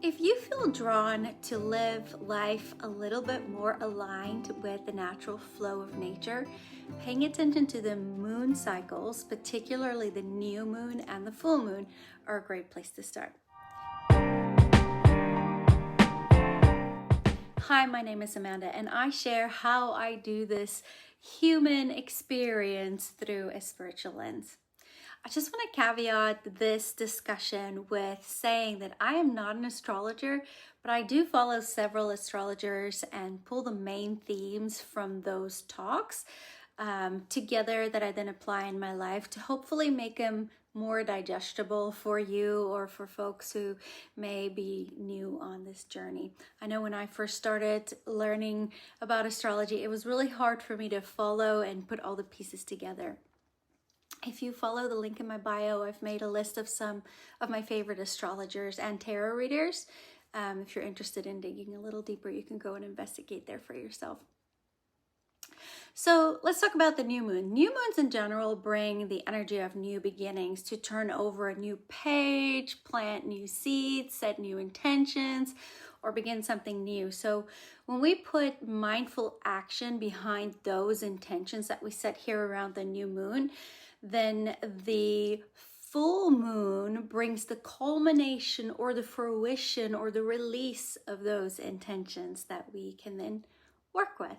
If you feel drawn to live life a little bit more aligned with the natural flow of nature, paying attention to the moon cycles, particularly the new moon and the full moon, are a great place to start. Hi, my name is Amanda, and I share how I do this human experience through a spiritual lens. I just want to caveat this discussion with saying that I am not an astrologer, but I do follow several astrologers and pull the main themes from those talks together that I then apply in my life to hopefully make them more digestible for you or for folks who may be new on this journey. I know when I first started learning about astrology, it was really hard for me to follow and put all the pieces together. If you follow the link in my bio, I've made a list of some of my favorite astrologers and tarot readers. If you're interested in digging a little deeper, you can go and investigate there for yourself. So let's talk about the new moon. New moons in general bring the energy of new beginnings, to turn over a new page, plant new seeds, set new intentions, or begin something new. So when we put mindful action behind those intentions that we set here around the new moon, then the full moon brings the culmination or the fruition or the release of those intentions that we can then work with.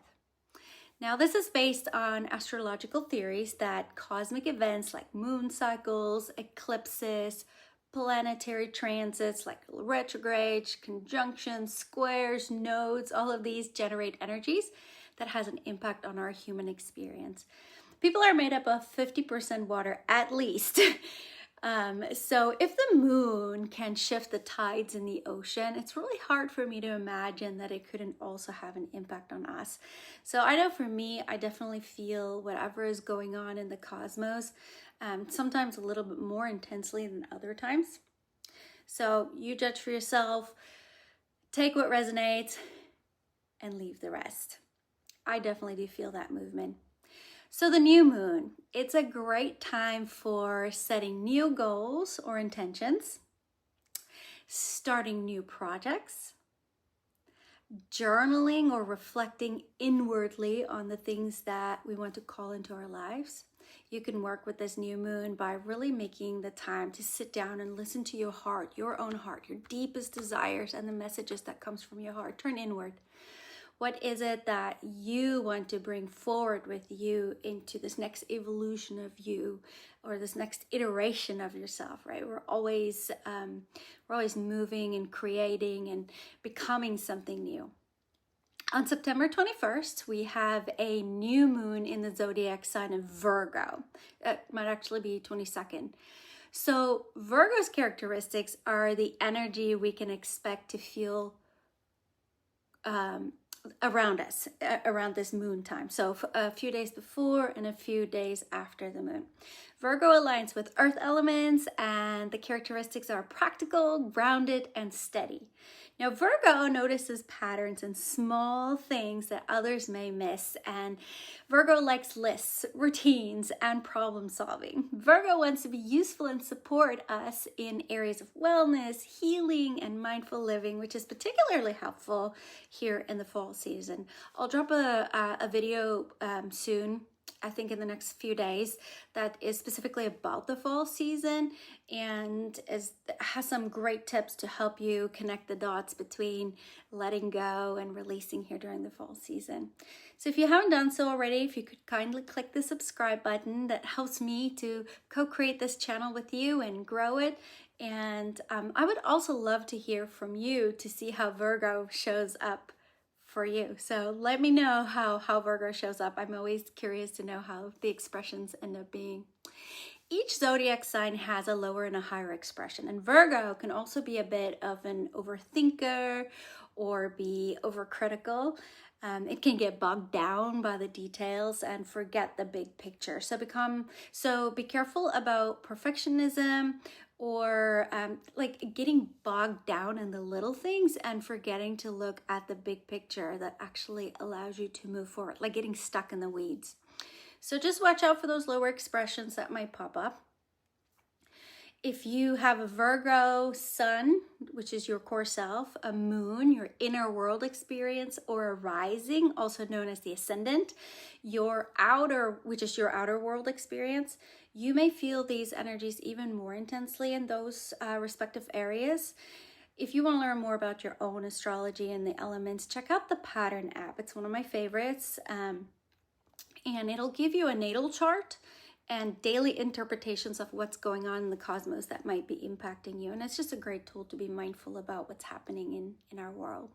Now, this is based on astrological theories that cosmic events like moon cycles, eclipses, planetary transits like retrogrades, conjunctions, squares, nodes, all of these generate energies that has an impact on our human experience. People are made up of 50% water at least. So if the moon can shift the tides in the ocean, it's really hard for me to imagine that it couldn't also have an impact on us. So I know for me, I definitely feel whatever is going on in the cosmos, sometimes a little bit more intensely than other times. So you judge for yourself, take what resonates, and leave the rest. I definitely do feel that movement. So the new moon, it's a great time for setting new goals or intentions, starting new projects, journaling or reflecting inwardly on the things that we want to call into our lives. You can work with this new moon by really making the time to sit down and listen to your heart, your own heart, your deepest desires and the messages that comes from your heart. Turn inward. What is it that you want to bring forward with you into this next evolution of you, or this next iteration of yourself, right? We're always moving and creating and becoming something new. On September 21st, we have a new moon in the zodiac sign of Virgo. It might actually be 22nd. So Virgo's characteristics are the energy we can expect to feel around us, around this moon time. So a few days before and a few days after the moon. Virgo aligns with earth elements, and the characteristics are practical, grounded, and steady. Now, Virgo notices patterns in small things that others may miss, and Virgo likes lists, routines, and problem solving. Virgo wants to be useful and support us in areas of wellness, healing, and mindful living, which is particularly helpful here in the fall season. I'll drop a video soon, I think in the next few days, that is specifically about the fall season and has some great tips to help you connect the dots between letting go and releasing here during the fall season. So if you haven't done so already, if you could kindly click the subscribe button, that helps me to co-create this channel with you and grow it. And I would also love to hear from you to see how Virgo shows up for you. So let me know how Virgo shows up. I'm always curious to know how the expressions end up being. Each zodiac sign has a lower and a higher expression, and Virgo can also be a bit of an overthinker or be overcritical. It can get bogged down by the details and forget the big picture. So be careful about perfectionism or like getting bogged down in the little things and forgetting to look at the big picture that actually allows you to move forward, like getting stuck in the weeds. So just watch out for those lower expressions that might pop up. If you have a Virgo sun, which is your core self, a moon, your inner world experience, or a rising, also known as the ascendant, your outer, which is your outer world experience, you may feel these energies even more intensely in those respective areas. If you want to learn more about your own astrology and the elements, check out the Pattern app. It's one of my favorites. And it'll give you a natal chart and daily interpretations of what's going on in the cosmos that might be impacting you. And it's just a great tool to be mindful about what's happening in our world.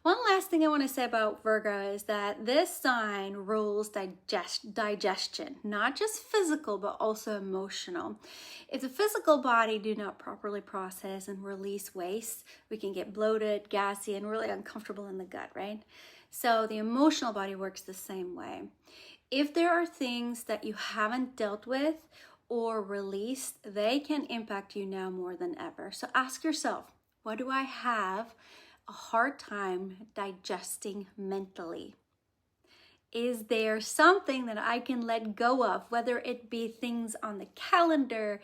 One last thing I want to say about Virgo is that this sign rules digestion, not just physical, but also emotional. If the physical body do not properly process and release waste, we can get bloated, gassy, and really uncomfortable in the gut, right? So the emotional body works the same way. If there are things that you haven't dealt with or released, they can impact you now more than ever. So ask yourself, what do I have a hard time digesting mentally? Is there something that I can let go of, whether it be things on the calendar,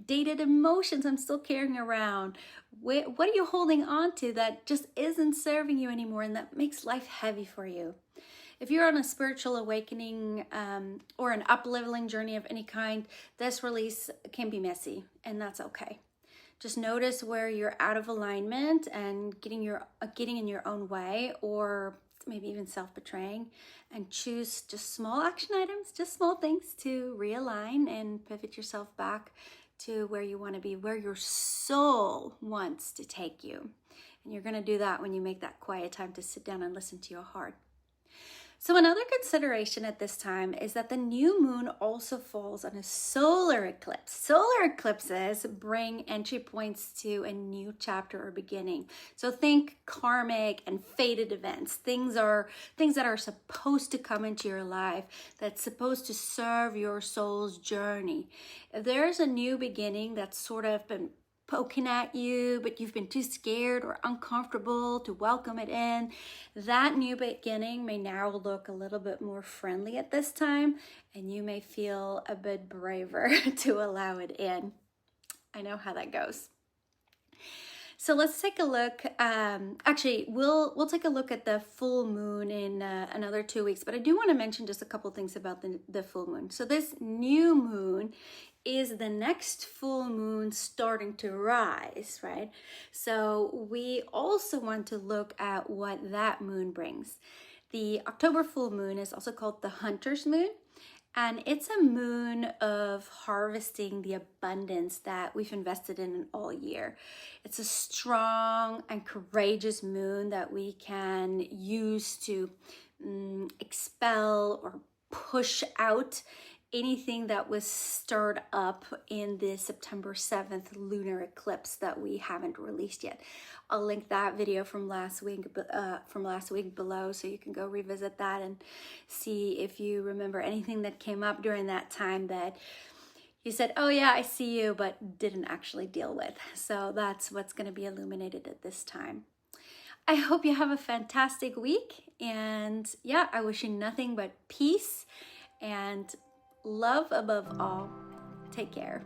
dated emotions I'm still carrying around? What are you holding on to that just isn't serving you anymore and that makes life heavy for you? If you're on a spiritual awakening or an up-leveling journey of any kind, this release can be messy, and that's okay. Just notice where you're out of alignment and getting in your own way, or maybe even self-betraying, and choose just small action items, just small things to realign and pivot yourself back to where you want to be, where your soul wants to take you. And you're going to do that when you make that quiet time to sit down and listen to your heart. So another consideration at this time is that the new moon also falls on a solar eclipse. Solar eclipses bring entry points to a new chapter or beginning. So think karmic and fated events, things that are supposed to come into your life, that's supposed to serve your soul's journey. If there's a new beginning that's sort of been poking at you, but you've been too scared or uncomfortable to welcome it in, that new beginning may now look a little bit more friendly at this time, and you may feel a bit braver to allow it in. I know how that goes. So let's take a look. Actually, we'll take a look at the full moon in another 2 weeks, but I do want to mention just a couple things about the full moon. So this new moon is the next full moon starting to rise, right? So we also want to look at what that moon brings. The October full moon is also called the Hunter's moon, and it's a moon of harvesting the abundance that we've invested in all year. It's a strong and courageous moon that we can use to expel or push out anything that was stirred up in the September 7th lunar eclipse that we haven't released yet. I'll link that video from last week below, so you can go revisit that and see if you remember anything that came up during that time that you said, oh yeah, I see you, but didn't actually deal with. So that's what's going to be illuminated at this time. I hope you have a fantastic week, and yeah, I wish you nothing but peace and love above all. Take care.